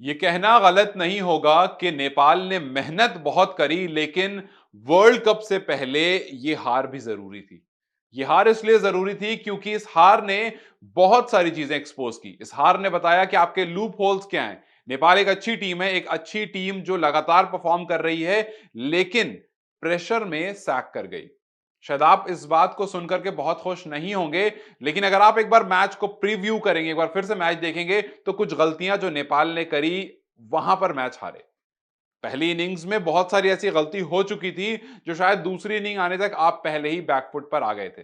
ये कहना गलत नहीं होगा कि नेपाल ने मेहनत बहुत करी, लेकिन वर्ल्ड कप से पहले ये हार भी जरूरी थी। ये हार इसलिए जरूरी थी क्योंकि इस हार ने बहुत सारी चीजें एक्सपोज की। इस हार ने बताया कि आपके लूप होल्स क्या हैं। नेपाल एक अच्छी टीम है, एक अच्छी टीम जो लगातार परफॉर्म कर रही है, लेकिन प्रेशर में सैक कर गई। शायद आप इस बात को सुनकर के बहुत खुश नहीं होंगे, लेकिन अगर आप एक बार मैच को प्रीव्यू करेंगे, एक बार फिर से मैच देखेंगे, तो कुछ गलतियां जो नेपाल ने करी, वहां पर मैच हारे। पहली इनिंग्स में बहुत सारी ऐसी गलती हो चुकी थी जो शायद दूसरी इनिंग आने तक आप पहले ही बैकफुट पर आ गए थे।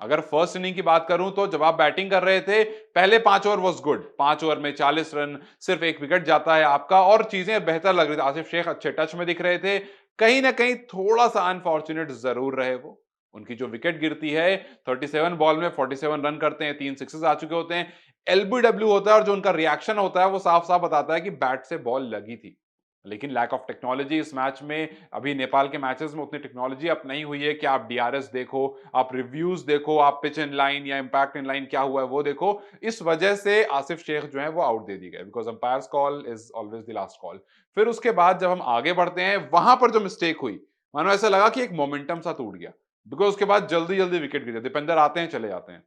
अगर फर्स्ट इनिंग की बात करूं तो जब आप बैटिंग कर रहे थे, पहले 5 ओवर वॉज गुड। 5 ओवर में 40 रन, सिर्फ एक विकेट जाता है आपका और चीजें बेहतर लग रही थी। आसिफ शेख अच्छे टच में दिख रहे थे। कहीं ना कहीं थोड़ा सा अनफॉर्चुनेट जरूर रहे वो। उनकी जो विकेट गिरती है, 37 बॉल में 47 रन करते हैं, 3 सिक्सेस आ चुके होते हैं। एलबीडब्ल्यू होता है और जो उनका रिएक्शन होता है वो साफ साफ बताता है कि बैट से बॉल लगी थी। लेकिन लैक ऑफ टेक्नोलॉजी इस मैच में, अभी नेपाल के मैचेस में उतनी टेक्नोलॉजी अब नहीं हुई है कि आप डीआरएस देखो, आप रिव्यूज देखो, आप पिच इन लाइन या इंपैक्ट इन लाइन क्या हुआ है वो देखो। इस वजह से आसिफ शेख जो है वो आउट दे दी गए, because umpires call is always the last call. फिर उसके बाद जब हम आगे बढ़ते हैं, वहां पर जो मिस्टेक हुई, मानो ऐसा लगा कि एक मोमेंटम सा टूट गया, बिकॉज उसके बाद जल्दी जल्दी विकेट गिरे। दीपेंद्र आते हैं, चले जाते हैं।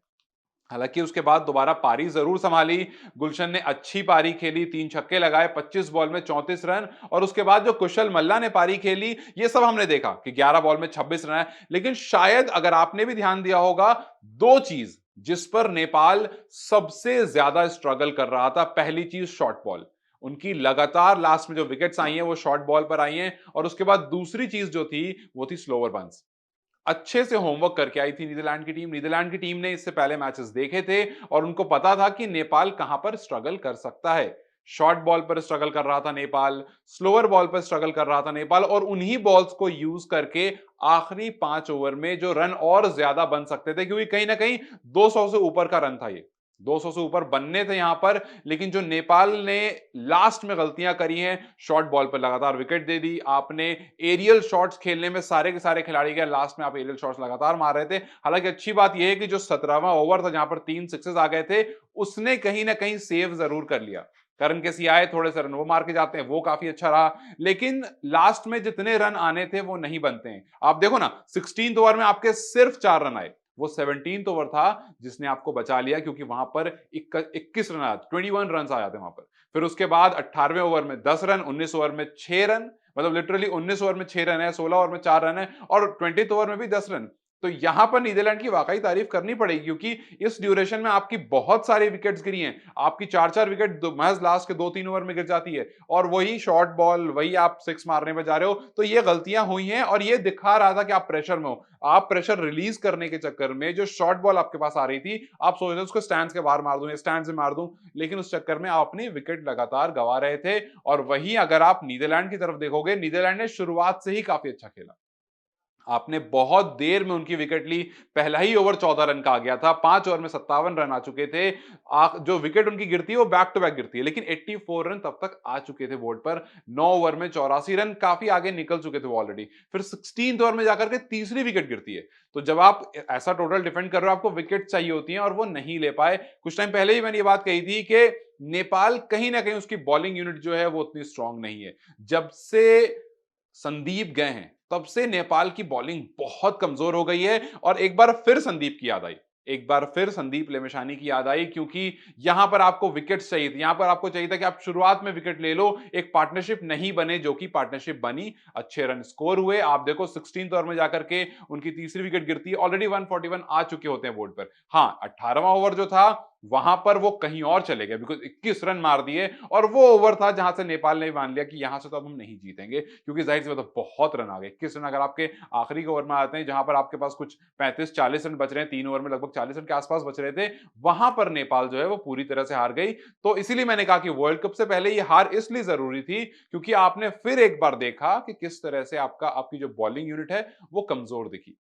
हालांकि उसके बाद दोबारा पारी जरूर संभाली। गुलशन ने अच्छी पारी खेली, 3 छक्के लगाए, 25 बॉल में 34 रन। और उसके बाद जो कुशल मल्ला ने पारी खेली, ये सब हमने देखा कि 11 बॉल में 26 रन है। लेकिन शायद अगर आपने भी ध्यान दिया होगा, दो चीज जिस पर नेपाल सबसे ज्यादा स्ट्रगल कर रहा था, पहली चीज शॉर्ट बॉल। उनकी लगातार लास्ट में जो विकेट्स आई हैं वो शॉर्ट बॉल पर आई हैं। और उसके बाद दूसरी चीज जो थी वो थी स्लोअर बंस। अच्छे से होमवर्क करके आई थी नीदरलैंड की टीम। नीदरलैंड की टीम ने इससे पहले मैचेस देखे थे और उनको पता था कि नेपाल कहां पर स्ट्रगल कर सकता है। शॉर्ट बॉल पर स्ट्रगल कर रहा था नेपाल, स्लोअर बॉल पर स्ट्रगल कर रहा था नेपाल, और उन्हीं बॉल्स को यूज करके आखिरी 5 ओवर में जो रन और ज्यादा बन सकते थे, क्योंकि कहीं ना कहीं 200 से ऊपर का रन था ये, 200 से ऊपर बनने थे यहां पर। लेकिन जो नेपाल ने लास्ट में गलतियां करी हैं, शॉर्ट बॉल पर लगातार विकेट दे दी आपने। एरियल शॉट्स खेलने में सारे के सारे खिलाड़ी गए, लास्ट में आप एरियल शॉट्स लगातार मार रहे थे। हालांकि अच्छी बात यह है कि जो 17वां ओवर था जहां पर 3 सिक्सेस आ गए थे, उसने कहीं ना कहीं सेव जरूर कर लिया। करण के आए, थोड़े से रन वो मार के जाते हैं, वो काफी अच्छा रहा। लेकिन लास्ट में जितने रन आने थे वो नहीं बनते हैं। आप देखो ना, 16th ओवर में आपके सिर्फ 4 रन आए। वो 17th ओवर था जिसने आपको बचा लिया, क्योंकि वहां पर 21 रन आए, 21 रन आ जाते वहां पर। फिर उसके बाद 18वें ओवर में 10 रन, 19 ओवर में 6 रन, मतलब लिटरली 19 ओवर में 6 रन है, 16 ओवर में 4 रन है, और 20th ओवर में भी 10 रन। तो यहां पर नीदरलैंड की वाकई तारीफ करनी पड़ेगी, क्योंकि इस ड्यूरेशन में आपकी बहुत सारी विकेट्स गिरी हैं। आपकी 4 4 विकेट महज लास्ट के 2 3 ओवर में गिर जाती है, और वही शॉर्ट बॉल, वही आप सिक्स मारने में जा रहे हो। तो ये गलतियां हुई हैं और ये दिखा रहा था कि आप प्रेशर में हो। आप प्रेशर रिलीज करने के चक्कर में जो शॉर्ट बॉल आपके पास आ रही थी, आप सोच रहे उसको स्टैंड के बाहर मार दूं या स्टैंड से मार दूं, लेकिन उस चक्कर में आप अपनी विकेट लगातार गंवा रहे थे। और वहीं अगर आप नीदरलैंड की तरफ देखोगे, नीदरलैंड ने शुरुआत से ही काफी अच्छा खेला। आपने बहुत देर में उनकी विकेट ली। पहला ही ओवर 14 रन का आ गया था, 5 ओवर में 57 रन आ चुके थे। जो विकेट उनकी गिरती है वो बैक टू बैक गिरती है, लेकिन 84 रन तब तक आ चुके थे बोर्ड पर। 9 ओवर में 84 रन, काफी आगे निकल चुके थे वो ऑलरेडी। फिर 16th ओवर में जाकर के तीसरी विकेट गिरती है। तो जब आप ऐसा टोटल डिफेंड कर रहे हो, आपको विकेट चाहिए होती है और वो नहीं ले पाए। कुछ टाइम पहले ही मैंने ये बात कही थी कि नेपाल कहीं ना कहीं उसकी बॉलिंग यूनिट जो है वो उतनी स्ट्रांग नहीं है। जब से संदीप गए हैं, तब से नेपाल की बॉलिंग बहुत कमजोर हो गई है। और एक बार फिर संदीप की याद आई, एक बार फिर संदीप लेमिशानी की याद आई, क्योंकि यहां पर आपको विकेट चाहिए थी। यहां पर आपको चाहिए था कि आप शुरुआत में विकेट ले लो, एक पार्टनरशिप नहीं बने, जो कि पार्टनरशिप बनी। अच्छे रन स्कोर हुए। आप देखो 16th ओवर में जाकर के उनकी तीसरी विकेट गिरती है, ऑलरेडी 141 आ चुके होते हैं बोर्ड पर। हाँ, 18वां ओवर जो था वहां पर वो कहीं और चले गए, बिकॉज 21 रन मार दिए। और वो ओवर था जहां से नेपाल ने मान लिया कि यहां से तो अब हम नहीं जीतेंगे, क्योंकि जाहिर सी बात है बहुत रन आ गए। 21 रन अगर आपके आखिरी के ओवर में आते हैं, जहां पर आपके पास कुछ 35 40 रन बच रहे हैं, 3 ओवर में लगभग 40 रन के आसपास बच रहे थे, वहां पर नेपाल जो है वो पूरी तरह से हार गई। तो इसीलिए मैंने कहा कि वर्ल्ड कप से पहले ये हार इसलिए जरूरी थी, क्योंकि आपने फिर एक बार देखा कि किस तरह से आपकी जो बॉलिंग यूनिट है वो कमजोर दिखी।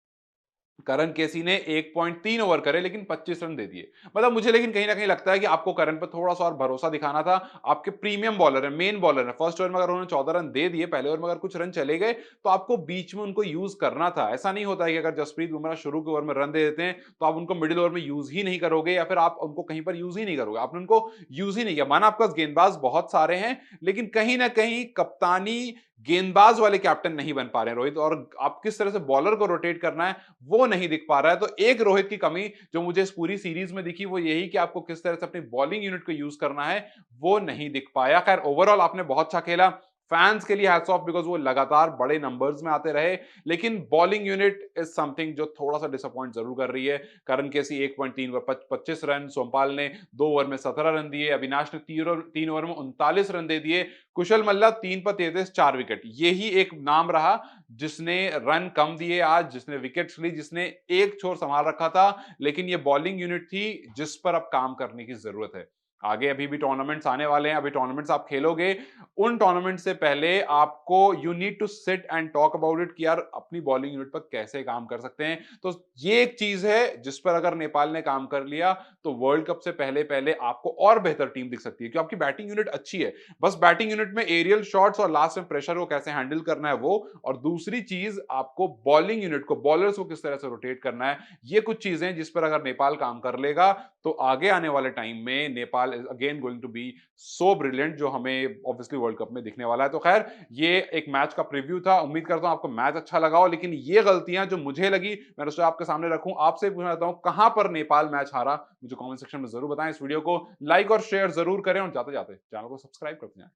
करण केसी ने 1.3 ओवर करे लेकिन 25 रन दे दिए। मतलब मुझे लेकिन कहीं न कहीं लगता है कि आपको करण पर थोड़ा-सा और भरोसा दिखाना था। आपके प्रीमियम बॉलर हैं, मेन बॉलर हैं। फर्स्ट ओवर में अगर उन्होंने 14 रन दे दिए, पहले ओवर में अगर कुछ रन चले गए, तो आपको बीच में उनको यूज़ करना था। ऐसा नहीं होता है कि अगर जसप्रीत बुमराह शुरू के ओवर में रन दे देते हैं, तो आप उनको मिडल ओवर में यूज़ ही नहीं करोगे या फिर आप उनको कहीं पर यूज़ ही नहीं करोगे। आपने उनको यूज़ ही नहीं किया। माना आपके पास गेंदबाज बहुत सारे हैं, लेकिन कहीं न कहीं कप्तानी गेंदबाज वाले कैप्टन नहीं बन पा रहे हैं रोहित, और आप किस तरह से बॉलर को रोटेट करना है वो नहीं दिख पा रहा है। तो एक रोहित की कमी जो मुझे इस पूरी सीरीज में दिखी वो यही कि आपको किस तरह से अपनी बॉलिंग यूनिट को यूज करना है वो नहीं दिख पाया। खैर ओवरऑल आपने बहुत अच्छा खेला, फैंस के लिए हैट्स ऑफ बिकॉज वो लगातार बड़े नंबर्स में आते रहे, लेकिन बॉलिंग यूनिट इज समथिंग जो थोड़ा सा डिसअपॉइंट जरूर कर रही है। करण केसी 1.3 ओवर 25 रन, सोमपाल ने 2 ओवर में 17 रन दिए, अविनाश ने 3 ओवर में 39 रन दे दिए, कुशल मल्ला 3 पर 33, 4 विकेट। यही एक नाम रहा जिसने रन कम दिए आज, जिसने विकेट्स ली, जिसने एक छोर संभाल रखा था। लेकिन ये बॉलिंग यूनिट थी जिस पर अब काम करने की जरूरत है। आगे अभी भी टूर्नामेंट्स आने वाले हैं, अभी टूर्नामेंट्स आप खेलोगे, उन टूर्नामेंट से पहले आपको you need to sit and talk about it कि यार अपनी बॉलिंग यूनिट पर कैसे काम कर सकते हैं। तो ये एक चीज है जिस पर अगर नेपाल ने काम कर लिया तो वर्ल्ड कप से पहले पहले आपको और बेहतर टीम दिख सकती है, क्योंकि आपकी बैटिंग यूनिट अच्छी है। बस बैटिंग यूनिट में एरियल शॉट्स और लास्ट में प्रेशर को कैसे हैंडल करना है वो, और दूसरी चीज आपको बॉलिंग यूनिट को, बॉलर्स को किस तरह से रोटेट करना है, ये कुछ चीजें जिस पर अगर नेपाल काम कर लेगा तो आगे आने वाले टाइम में Nepal is again going to be so brilliant, जो हमें ऑब्वियसली वर्ल्ड कप में दिखने वाला है। तो खैर ये एक मैच का प्रीव्यू था, उम्मीद करता हूं आपको मैच अच्छा लगा हो, लेकिन ये गलतियां जो मुझे लगी मैं उससे आपके सामने रखूं। आपसे पूछना चाहता हूं कहां पर नेपाल मैच हारा, मुझे कमेंट सेक्शन में जरूर बताएं। इस वीडियो को लाइक और शेयर जरूर करें और जाते जाते चैनल को सब्सक्राइब करते जाएं।